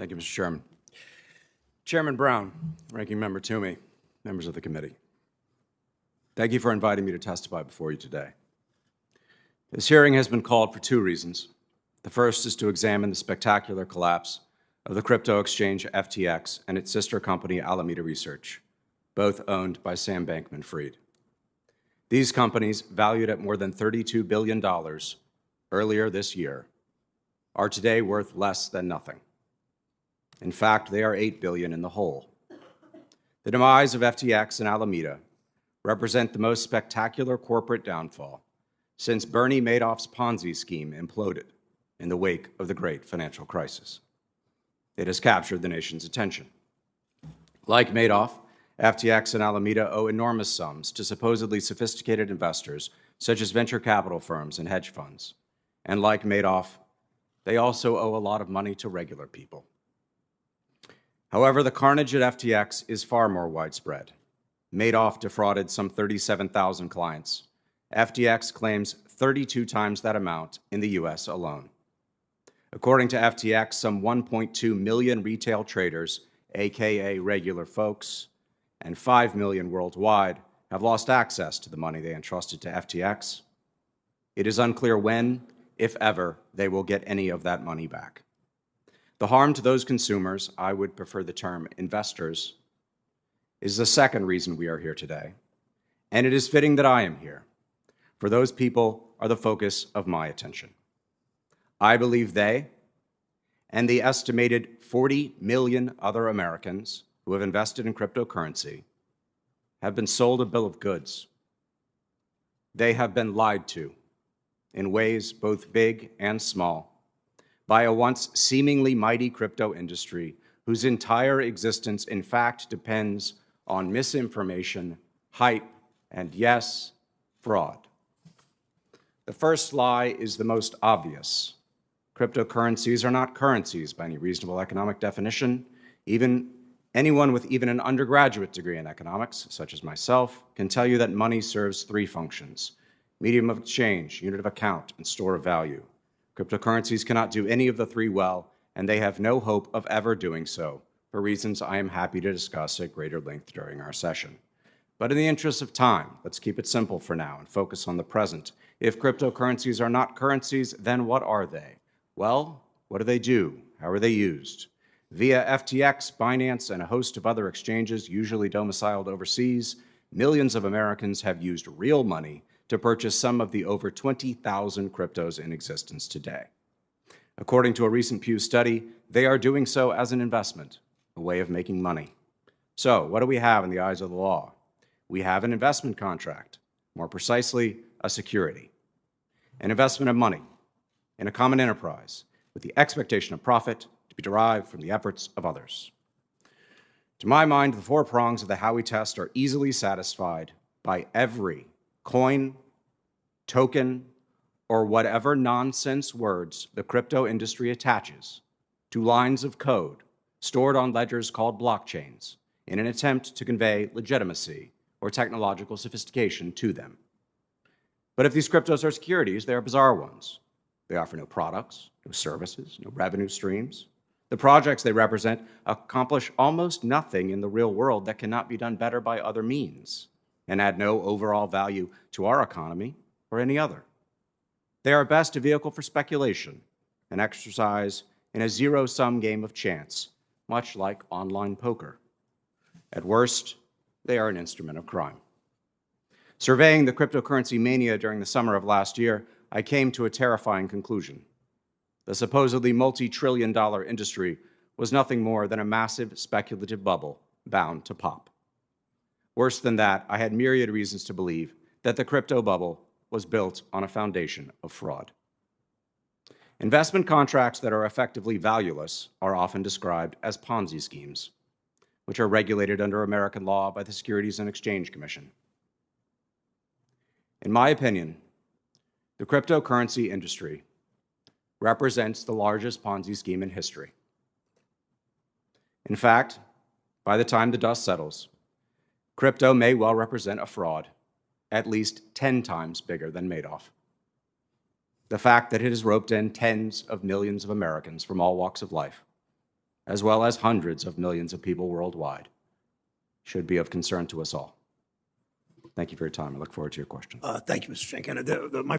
Thank you, Mr. Chairman. Chairman Brown, Ranking Member Toomey, members of the committee, thank you for inviting me to testify before you today. This hearing has been called for two reasons. The first is to examine the spectacular collapse of the crypto exchange FTX and its sister company Alameda Research, both owned by Sam Bankman-Fried. These companies, valued at more than $32 billion earlier this year, are today worth less than nothing. In fact, they are $8 billion in the hole. The demise of FTX and Alameda represent the most spectacular corporate downfall since Bernie Madoff's Ponzi scheme imploded in the wake of the great financial crisis. It has captured the nation's attention. Like Madoff, FTX and Alameda owe enormous sums to supposedly sophisticated investors such as venture capital firms and hedge funds. And like Madoff, they also owe a lot of money to regular people. However, the carnage at FTX is far more widespread. Madoff defrauded some 37,000 clients. FTX claims 32 times that amount in the US alone. According to FTX, some 1.2 million retail traders, aka regular folks, and 5 million worldwide have lost access to the money they entrusted to FTX. It is unclear when, if ever, they will get any of that money back. The harm to those consumers, I would prefer the term investors, is the second reason we are here today. And it is fitting that I am here, for those people are the focus of my attention. I believe they, and the estimated 40 million other Americans who have invested in cryptocurrency, have been sold a bill of goods. They have been lied to in ways both big and small by a once seemingly mighty crypto industry whose entire existence, in fact, depends on misinformation, hype, and yes, fraud. The first lie is the most obvious. Cryptocurrencies are not currencies by any reasonable economic definition. Anyone with even an undergraduate degree in economics, such as myself, can tell you that money serves three functions: medium of exchange, unit of account, and store of value. Cryptocurrencies cannot do any of the three well, and they have no hope of ever doing so, for reasons I am happy to discuss at greater length during our session. But in the interest of time, let's keep it simple for now and focus on the present. If cryptocurrencies are not currencies, then what are they? Well, what do they do? How are they used? Via FTX, Binance, and a host of other exchanges usually domiciled overseas, millions of Americans have used real money to purchase some of the over 20,000 cryptos in existence today. According to a recent Pew study, they are doing so as an investment, a way of making money. So, what do we have in the eyes of the law? We have an investment contract, more precisely, a security. An investment of money in a common enterprise with the expectation of profit to be derived from the efforts of others. To my mind, the four prongs of the Howey test are easily satisfied by every coin, token, or whatever nonsense words the crypto industry attaches to lines of code stored on ledgers called blockchains in an attempt to convey legitimacy or technological sophistication to them. But if these cryptos are securities, they are bizarre ones. They offer no products, no services, no revenue streams. The projects they represent accomplish almost nothing in the real world that cannot be done better by other means, and add no overall value to our economy or any other. They are at best a vehicle for speculation, an exercise in a zero-sum game of chance, much like online poker. At worst, they are an instrument of crime. Surveying the cryptocurrency mania during the summer of last year, I came to a terrifying conclusion. The supposedly multi-trillion-dollar industry was nothing more than a massive speculative bubble bound to pop. Worse than that, I had myriad reasons to believe that the crypto bubble was built on a foundation of fraud. Investment contracts that are effectively valueless are often described as Ponzi schemes, which are regulated under American law by the Securities and Exchange Commission. In my opinion, the cryptocurrency industry represents the largest Ponzi scheme in history. In fact, by the time the dust settles, crypto may well represent a fraud at least 10 times bigger than Madoff. The fact that it has roped in tens of millions of Americans from all walks of life as well as hundreds of millions of people worldwide, should be of concern to us all. Thank you for your time. I look forward to your questions. Thank you, Mr. Schenken. My